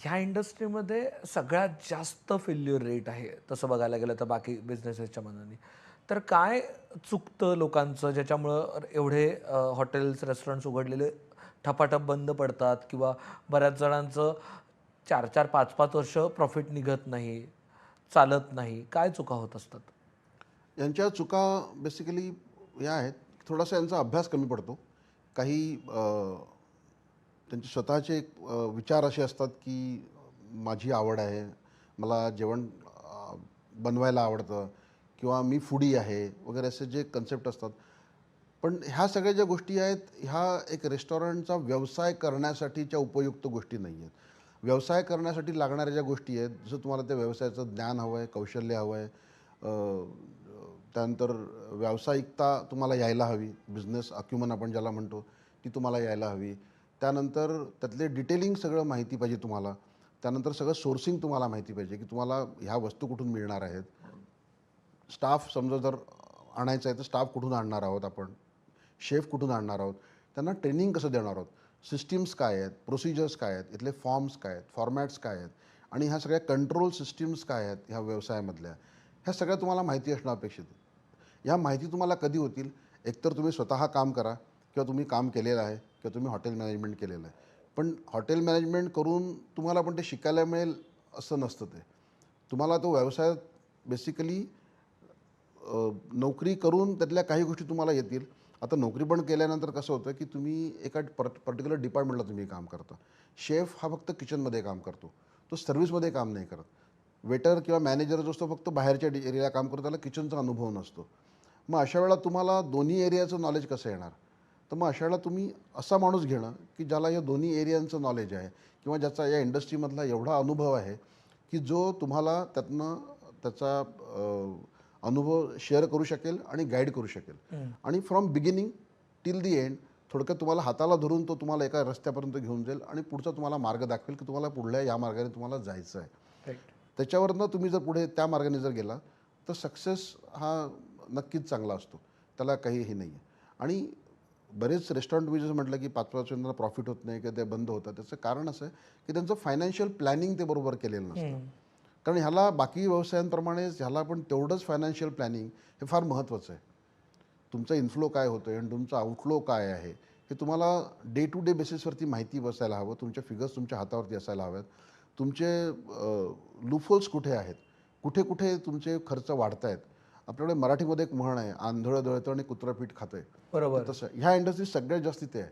ह्या इंडस्ट्रीमध्ये सगळ्यात जास्त फेल्युअर रेट आहे तसं बघायला गेलं तर बाकी बिझनेसेसच्या मानाने. तर काय चुकतं लोकांचं ज्याच्यामुळं एवढे हॉटेल्स, रेस्टॉरंट्स उघडलेले ठपाठप बंद पडतात किंवा बऱ्याच जणांचं 4-4, 5-5 वर्ष प्रॉफिट निघत नाही, चालत नाही. काय चुका होत असतात? यांच्या चुका बेसिकली या आहेत, थोडासा यांचा अभ्यास कमी पडतो. काही त्यांचे स्वतःचे विचार असे असतात, की माझी आवड आहे, मला जेवण बनवायला आवडतं किंवा मी फूडी आहे वगैरे असे जे कन्सेप्ट असतात. पण ह्या सगळ्या ज्या गोष्टी आहेत, ह्या एक रेस्टॉरंटचा व्यवसाय करण्यासाठीच्या उपयुक्त गोष्टी नाही आहेत. व्यवसाय करण्यासाठी लागणाऱ्या ज्या गोष्टी आहेत, जसं तुम्हाला त्या व्यवसायाचं ज्ञान हवं आहे, कौशल्य हवं आहे, त्यानंतर व्यावसायिकता तुम्हाला यायला हवी, बिझनेस अक्युमन आपण ज्याला म्हणतो, ती तुम्हाला यायला हवी. त्यानंतर त्यातले डिटेलिंग सगळं माहिती पाहिजे तुम्हाला. त्यानंतर सगळं सोर्सिंग तुम्हाला माहिती पाहिजे, की तुम्हाला ह्या वस्तू कुठून मिळणार आहेत. स्टाफ समजा जर आणायचा आहे, तर स्टाफ कुठून आणणार आहोत आपण, शेफ कुठून आणणार आहोत, त्यांना ट्रेनिंग कसं देणार आहोत, सिस्टीम्स काय आहेत, प्रोसिजर्स काय आहेत, इथले फॉर्म्स काय आहेत, फॉर्मॅट्स काय आहेत आणि ह्या सगळ्या कंट्रोल सिस्टीम्स काय आहेत ह्या व्यवसायामधल्या, ह्या सगळ्या तुम्हाला माहिती असणं अपेक्षित आहे. ह्या माहिती तुम्हाला कधी होतील? एकतर तुम्ही स्वतः काम करा किंवा तुम्ही काम केलेलं आहे किंवा तुम्ही हॉटेल मॅनेजमेंट केलेलं आहे. पण हॉटेल मॅनेजमेंट करून तुम्हाला पण ते शिकायला मिळेल असं नसतं ते. तुम्हाला तो व्यवसाय बेसिकली नोकरी करून त्यातल्या काही गोष्टी तुम्हाला येतील. आता नोकरी पण केल्यानंतर कसं होतं, की तुम्ही एका पर्टिक्युलर डिपार्टमेंटला तुम्ही काम करता. शेफ हा फक्त किचनमध्ये काम करतो. तो सर्व्हिसमध्ये काम नाही करत. वेटर किंवा मॅनेजर जो असतो फक्त बाहेरच्या एरियाला काम करतो, त्याला किचनचा अनुभव नसतो. मग अशा वेळेला तुम्हाला दोन्ही एरियाचं नॉलेज कसं येणार? तर मग अशा वेळेला तुम्ही असा माणूस घेणं, की ज्याला या दोन्ही एरियांचं नॉलेज आहे किंवा ज्याचा या इंडस्ट्रीमधला एवढा अनुभव आहे, की जो तुम्हाला त्यातनं त्याचा अनुभव शेअर करू शकेल आणि गाईड करू शकेल. आणि from beginning till the end थोडक्यात तुम्हाला हाताला धरून तो तुम्हाला एका रस्त्यापर्यंत घेऊन जाईल आणि पुढचा तुम्हाला मार्ग दाखवेल, की तुम्हाला पुढल्या या मार्गाने तुम्हाला जायचं आहे. राईट. त्याच्यावरनं तुम्ही जर पुढे त्या मार्गाने जर गेला, तर सक्सेस हा नक्कीच चांगला असतो. त्याला काही हे नाही आहे. आणि बरेच रेस्टॉरंट मी जसं म्हटलं, की 5-5 वर्षांना प्रॉफिट होत नाही किंवा ते बंद होतात. त्याचं कारण असं आहे, की त्यांचं फायनान्शियल प्लॅनिंग ते बरोबर केलेलं नसतं. कारण ह्याला बाकी व्यवसायांप्रमाणेच ह्याला पण तेवढंच फायनान्शियल प्लॅनिंग हे फार महत्त्वाचं आहे. तुमचा इनफ्लो काय होतो आहे आणि तुमचा आउटफ्लो काय आहे, हे तुम्हाला डे टू डे बेसिसवरती माहिती बसायला हवं. तुमच्या फिगर्स तुमच्या हातावरती असायला हव्यात. तुमचे लूपहोल्स कुठे आहेत? कुठे-कुठे तुमचे खर्च वाढतायत? आपल्याकडे मराठीमध्ये एक म्हण आहे, "आंधळं दळतं आणि कुत्रं पीठ खातंय." तर बरोबर. तसं ह्या इंडस्ट्रीत सगळ्यात जास्ती ते आहे.